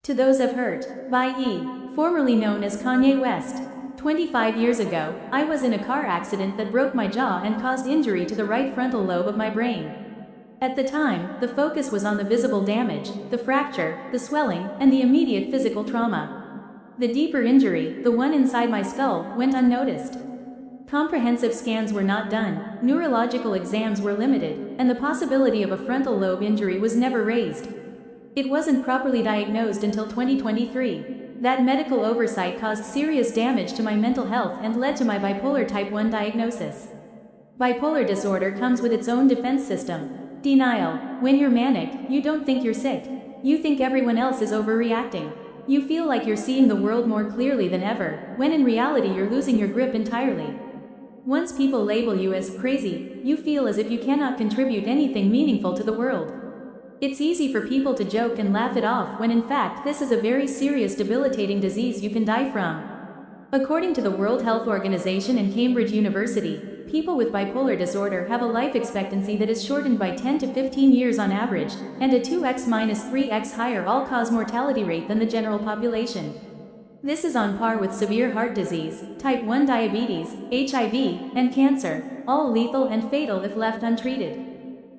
To Those I've Hurt, by Ye, formerly known as Kanye West. 25 years ago, I was in a car accident that broke my jaw and caused injury to the right frontal lobe of my brain. At the time, the focus was on the visible damage, the fracture, the swelling, and the immediate physical trauma. The deeper injury, the one inside my skull, went unnoticed. Comprehensive scans were not done, neurological exams were limited, and the possibility of a frontal lobe injury was never raised. It wasn't properly diagnosed until 2023. That medical oversight caused serious damage to my mental health and led to my bipolar type 1 diagnosis. Bipolar disorder comes with its own defense system. Denial. When you're manic, you don't think you're sick. You think everyone else is overreacting. You feel like you're seeing the world more clearly than ever, when in reality you're losing your grip entirely. Once people label you as crazy, you feel as if you cannot contribute anything meaningful to the world. It's easy for people to joke and laugh it off when in fact this is a very serious debilitating disease you can die from. According to the World Health Organization and Cambridge University, people with bipolar disorder have a life expectancy that is shortened by 10 to 15 years on average, and a 2x-3x higher all-cause mortality rate than the general population. This is on par with severe heart disease, type 1 diabetes, HIV, and cancer, all lethal and fatal if left untreated.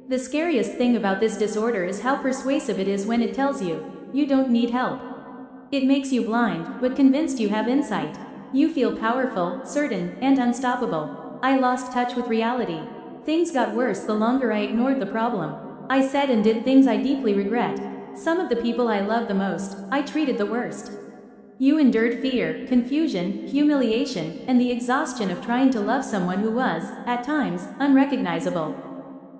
The scariest thing about this disorder is how persuasive it is when it tells you, you don't need help. It makes you blind, but convinced you have insight. You feel powerful, certain, and unstoppable. I lost touch with reality. Things got worse the longer I ignored the problem. I said and did things I deeply regret. Some of the people I love the most, I treated the worst. You endured fear, confusion, humiliation, and the exhaustion of trying to love someone who was, at times, unrecognizable.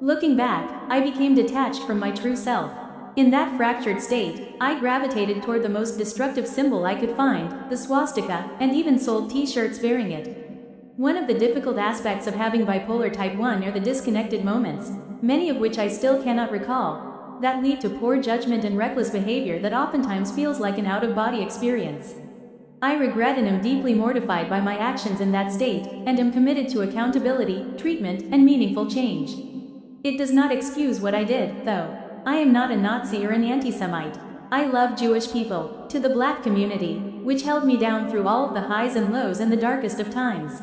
Looking back, I became detached from my true self. In that fractured state, I gravitated toward the most destructive symbol I could find, the swastika, and even sold t-shirts bearing it. One of the difficult aspects of having bipolar type 1 are the disconnected moments, many of which I still cannot recall, that lead to poor judgment and reckless behavior that oftentimes feels like an out-of-body experience. I regret and am deeply mortified by my actions in that state, and am committed to accountability, treatment, and meaningful change. It does not excuse what I did, though. I am not a Nazi or an anti-Semite. I love Jewish people, to the black community, which held me down through all of the highs and lows and the darkest of times.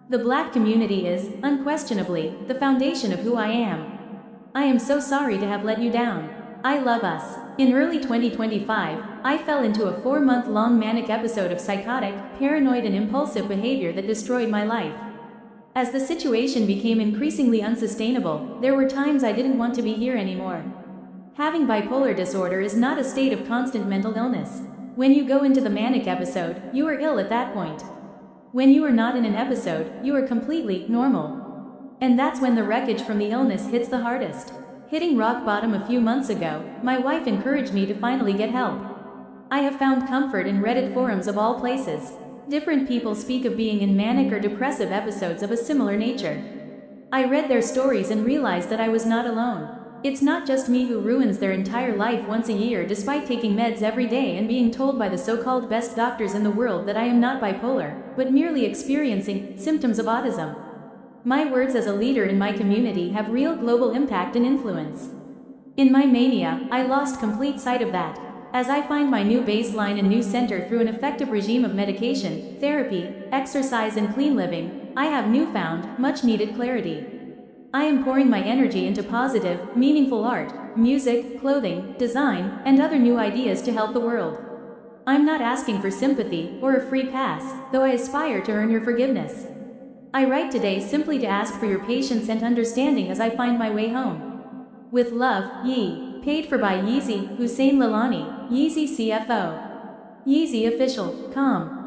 The black community is, unquestionably, the foundation of who I am. I am so sorry to have let you down. I love us. In early 2025, I fell into a 4-month-long manic episode of psychotic, paranoid and impulsive behavior that destroyed my life. As the situation became increasingly unsustainable, there were times I didn't want to be here anymore. Having bipolar disorder is not a state of constant mental illness. When you go into the manic episode, you are ill at that point. When you are not in an episode, you are completely normal. And that's when the wreckage from the illness hits the hardest. Hitting rock bottom a few months ago, my wife encouraged me to finally get help. I have found comfort in Reddit forums of all places. Different people speak of being in manic or depressive episodes of a similar nature. I read their stories and realized that I was not alone. It's not just me who ruins their entire life once a year despite taking meds every day and being told by the so-called best doctors in the world that I am not bipolar, but merely experiencing symptoms of autism. My words as a leader in my community have real global impact and influence. In my mania, I lost complete sight of that. As I find my new baseline and new center through an effective regime of medication, therapy, exercise and clean living, I have newfound, much-needed clarity. I am pouring my energy into positive, meaningful art, music, clothing, design, and other new ideas to help the world. I'm not asking for sympathy or a free pass, though I aspire to earn your forgiveness. I write today simply to ask for your patience and understanding as I find my way home. With love, Ye. Paid for by Yeezy, Hussein Lalani, Yeezy CFO. Yeezy Official, com.